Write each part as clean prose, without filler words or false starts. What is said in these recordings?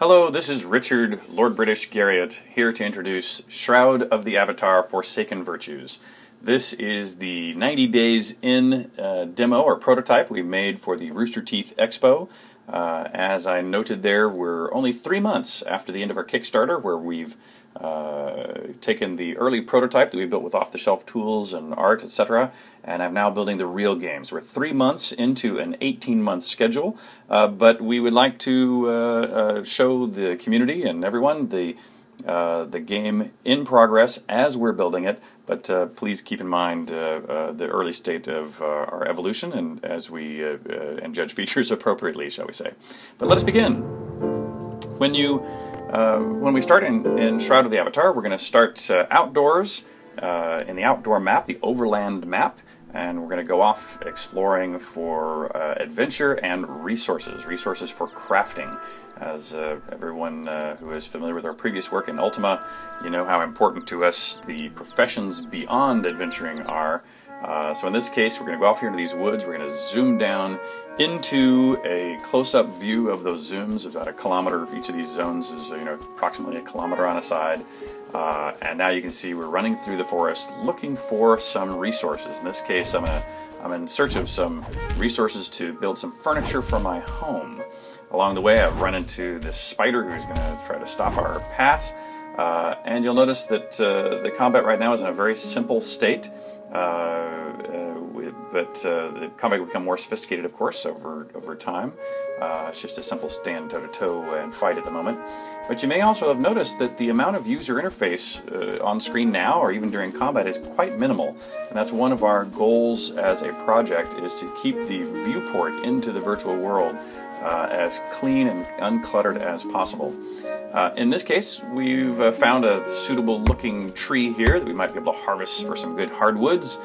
Hello, this is Richard, Lord British Garriott, here to introduce Shroud of the Avatar Forsaken Virtues. This is the 90 Days In demo or prototype we made for the Rooster Teeth Expo. As I noted there, we're only 3 months after the end of our Kickstarter, where we've taken the early prototype that we built with off-the-shelf tools and art, etc., and I'm now building the real games. We're 3 months into an 18-month schedule, but we would like to show the community and everyone the game in progress as we're building it, but please keep in mind the early state of our evolution and as we and judge features appropriately, shall we say. But let us begin. When we start in Shroud of the Avatar, we're going to start outdoors in the outdoor map, the overland map, and we're going to go off exploring for adventure and resources for crafting. As everyone who is familiar with our previous work in Ultima, you know how important to us the professions beyond adventuring are. So in this case, we're going to go off here into these woods. We're going to zoom down into a close-up view of those zooms, about a kilometer. Each of these zones is, approximately a kilometer on a side. And now you can see we're running through the forest looking for some resources. In this case, I'm in search of some resources to build some furniture for my home. Along the way, I've run into this spider who's going to try to stop our paths. And you'll notice that the combat right now is in a very simple state. But the combat will become more sophisticated, of course, over time. It's just a simple stand toe-to-toe and fight at the moment. But you may also have noticed that the amount of user interface on screen now, or even during combat, is quite minimal. And that's one of our goals as a project, is to keep the viewport into the virtual world as clean and uncluttered as possible. In this case, we've found a suitable looking tree here that we might be able to harvest for some good hardwoods.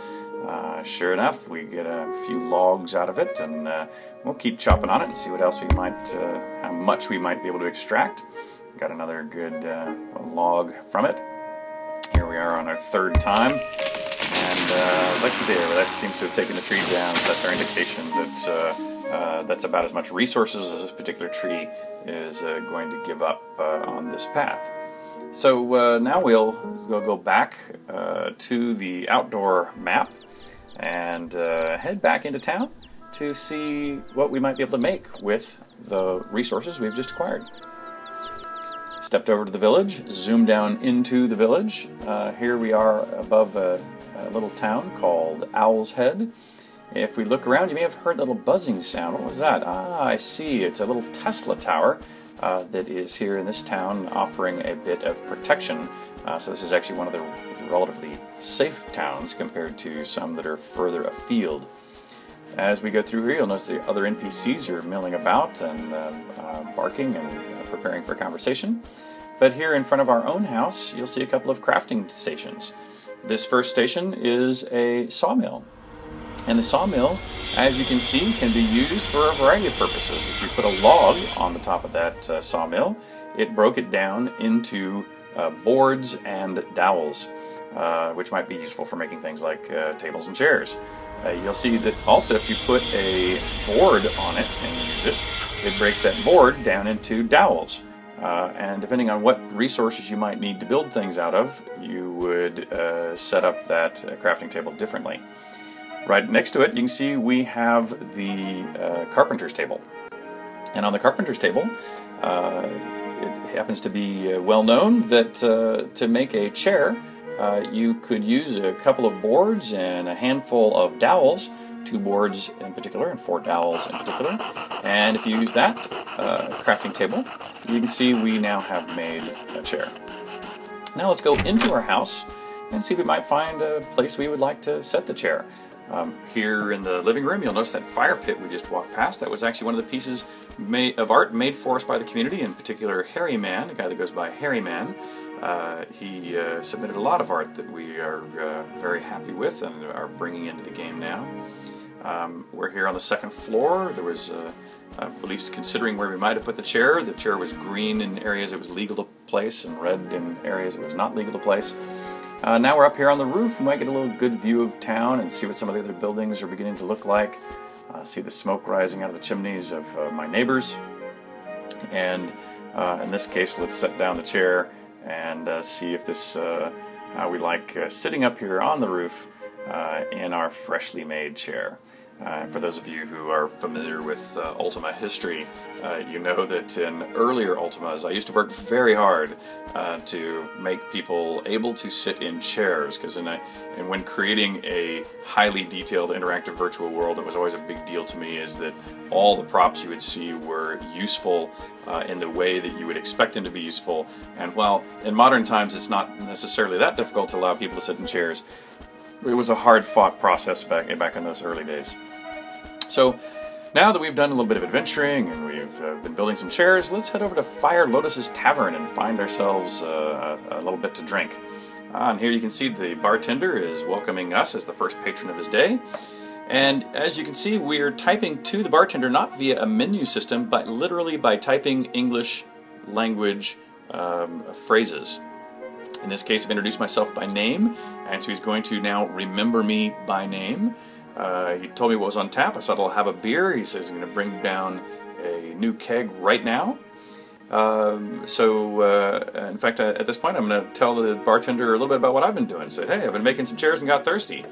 Sure enough, we get a few logs out of it, and we'll keep chopping on it and see what else we might, how much we might be able to extract. Got another good log from it. Here we are on our third time, and like there, that seems to have taken the tree down. So that's our indication that that's about as much resources as this particular tree is going to give up on this path. So now we'll go back to the outdoor map and head back into town to see what we might be able to make with the resources we've just acquired. Stepped over to the village, zoomed down into the village. Here we are above a little town called Owl's Head. If we look around, you may have heard a little buzzing sound. What was that? Ah, I see. It's a little Tesla tower that is here in this town, offering a bit of protection. So this is actually one of the relatively safe towns compared to some that are further afield. As we go through here, you'll notice the other NPCs are milling about and barking and preparing for conversation. But here in front of our own house, you'll see a couple of crafting stations. This first station is a sawmill. And the sawmill, as you can see, can be used for a variety of purposes. If you put a log on the top of that sawmill, it broke it down into boards and dowels, which might be useful for making things like tables and chairs. You'll see that also if you put a board on it and use it, it breaks that board down into dowels. And depending on what resources you might need to build things out of, you would set up that crafting table differently. Right next to it, you can see we have the carpenter's table. And on the carpenter's table, it happens to be well known that to make a chair, you could use a couple of boards and a handful of dowels, 2 boards in particular and 4 dowels in particular. And if you use that crafting table, you can see we now have made a chair. Now let's go into our house and see if we might find a place we would like to set the chair. Here in the living room, you'll notice that fire pit we just walked past. That was actually one of the pieces of art made for us by the community, in particular Harry Man, a guy that goes by Harry Man. He submitted a lot of art that we are very happy with and are bringing into the game now. We're here on the second floor. There was, at least considering where we might have put the chair was green in areas it was legal to place and red in areas it was not legal to place. Now we're up here on the roof. We might get a little good view of town and see what some of the other buildings are beginning to look like. See the smoke rising out of the chimneys of my neighbors. And In this case, let's set down the chair and see if this, how we like sitting up here on the roof in our freshly made chair. For those of you who are familiar with Ultima history, you know that in earlier Ultimas I used to work very hard to make people able to sit in chairs, because when creating a highly detailed interactive virtual world, it was always a big deal to me is that all the props you would see were useful in the way that you would expect them to be useful. And while in modern times it's not necessarily that difficult to allow people to sit in chairs, it was a hard-fought process back in those early days. So now that we've done a little bit of adventuring and we've been building some chairs, let's head over to Fire Lotus's Tavern and find ourselves a little bit to drink. And here you can see the bartender is welcoming us as the first patron of his day. And as you can see, we're typing to the bartender not via a menu system, but literally by typing English language phrases. In this case, I've introduced myself by name, and so he's going to now remember me by name. He told me what was on tap. I said I'll have a beer. He says he's going to bring down a new keg right now. In fact, at this point, I'm going to tell the bartender a little bit about what I've been doing. I said, hey, I've been making some chairs and got thirsty.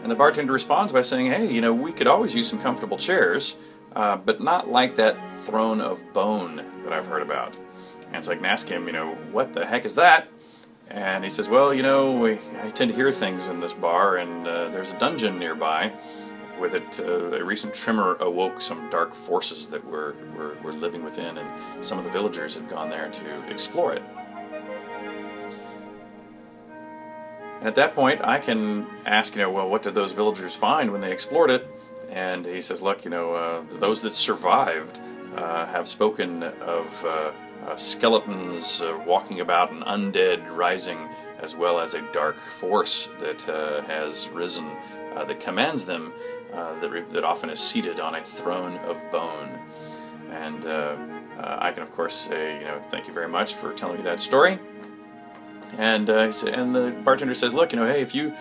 And the bartender responds by saying, hey, you know, we could always use some comfortable chairs, but not like that throne of bone that I've heard about. And so I can ask him, you know, what the heck is that? And he says, well, you know, I tend to hear things in this bar, and there's a dungeon nearby. With it, a recent tremor awoke some dark forces that were living within, and some of the villagers had gone there to explore it. And at that point, I can ask, you know, well, what did those villagers find when they explored it? And he says, look, you know, those that survived have spoken of skeletons walking about and undead rising, as well as a dark force that has risen, that commands them, that often is seated on a throne of bone. And I can, of course, say, you know, thank you very much for telling me that story. And the bartender says, look, you know, hey, if you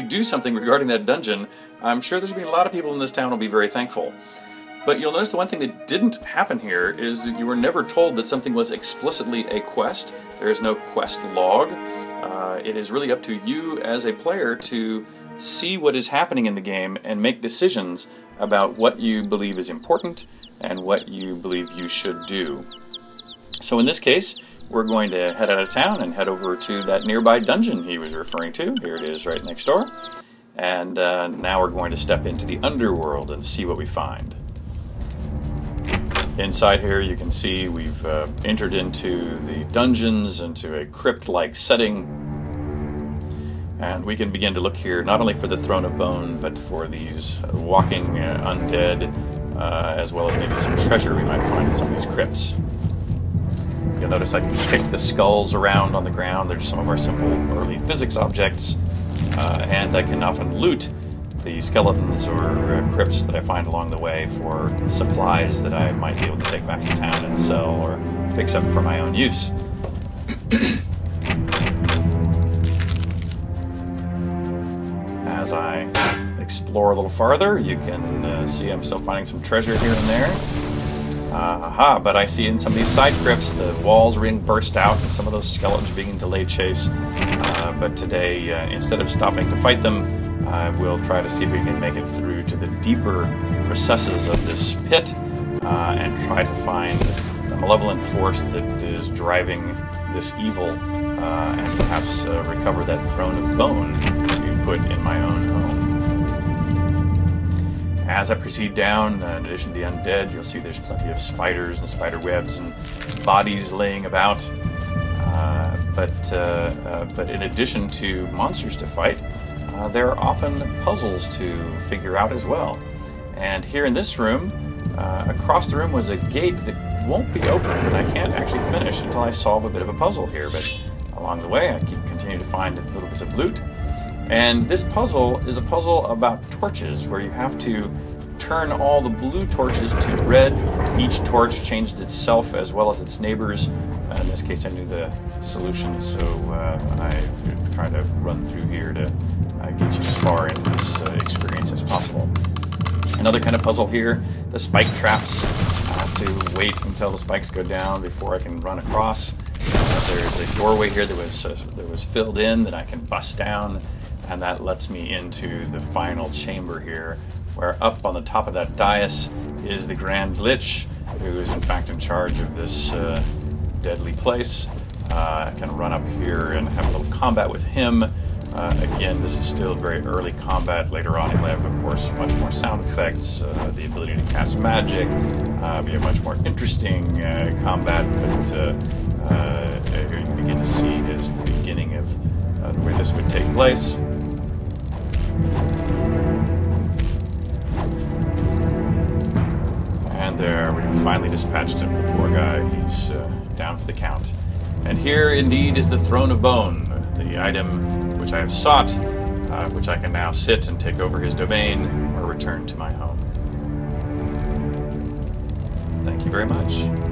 do something regarding that dungeon, I'm sure there's going to be a lot of people in this town who will be very thankful. But you'll notice the one thing that didn't happen here is you were never told that something was explicitly a quest. There is no quest log. It is really up to you as a player to see what is happening in the game and make decisions about what you believe is important and what you believe you should do. So in this case, we're going to head out of town and head over to that nearby dungeon he was referring to. Here it is right next door. And now we're going to step into the underworld and see what we find. Inside here you can see we've entered into the dungeons, into a crypt-like setting, and we can begin to look here not only for the Throne of Bone, but for these walking undead, as well as maybe some treasure we might find in some of these crypts. You'll notice I can kick the skulls around on the ground. They're just some of our simple early physics objects, and I can often loot the skeletons or crypts that I find along the way for supplies that I might be able to take back to town and sell or fix up for my own use. As I explore a little farther, you can see I'm still finding some treasure here and there. But I see in some of these side crypts the walls are being burst out and some of those skeletons are being in delayed chase. But today, instead of stopping to fight them, we'll try to see if we can make it through to the deeper recesses of this pit and try to find the malevolent force that is driving this evil and perhaps recover that throne of bone to put in my own home. As I proceed down, in addition to the undead, you'll see there's plenty of spiders and spider webs and bodies laying about. But in addition to monsters to fight, there are often puzzles to figure out as well. And here in this room, across the room was a gate that won't be open, and I can't actually finish until I solve a bit of a puzzle here. But along the way, I continue to find little bits of loot. And this puzzle is a puzzle about torches, where you have to turn all the blue torches to red. Each torch changes itself as well as its neighbors. In this case, I knew the solution, so I try to run through here to get you as far into this experience as possible. Another kind of puzzle here, the spike traps. I have to wait until the spikes go down before I can run across. There's a doorway here that was filled in that I can bust down, and that lets me into the final chamber here, where up on the top of that dais is the Grand Lich, who is in fact in charge of this deadly place. I can run up here and have a little combat with him. Again, this is still very early combat. Later on, you'll have, of course, much more sound effects, the ability to cast magic, be a much more interesting combat, but here you begin to see is the beginning of the way this would take place. And there, we finally dispatched him, the poor guy. He's down for the count. And here, indeed, is the Throne of Bone, the item which I have sought, which I can now sit and take over his domain, or return to my home. Thank you very much.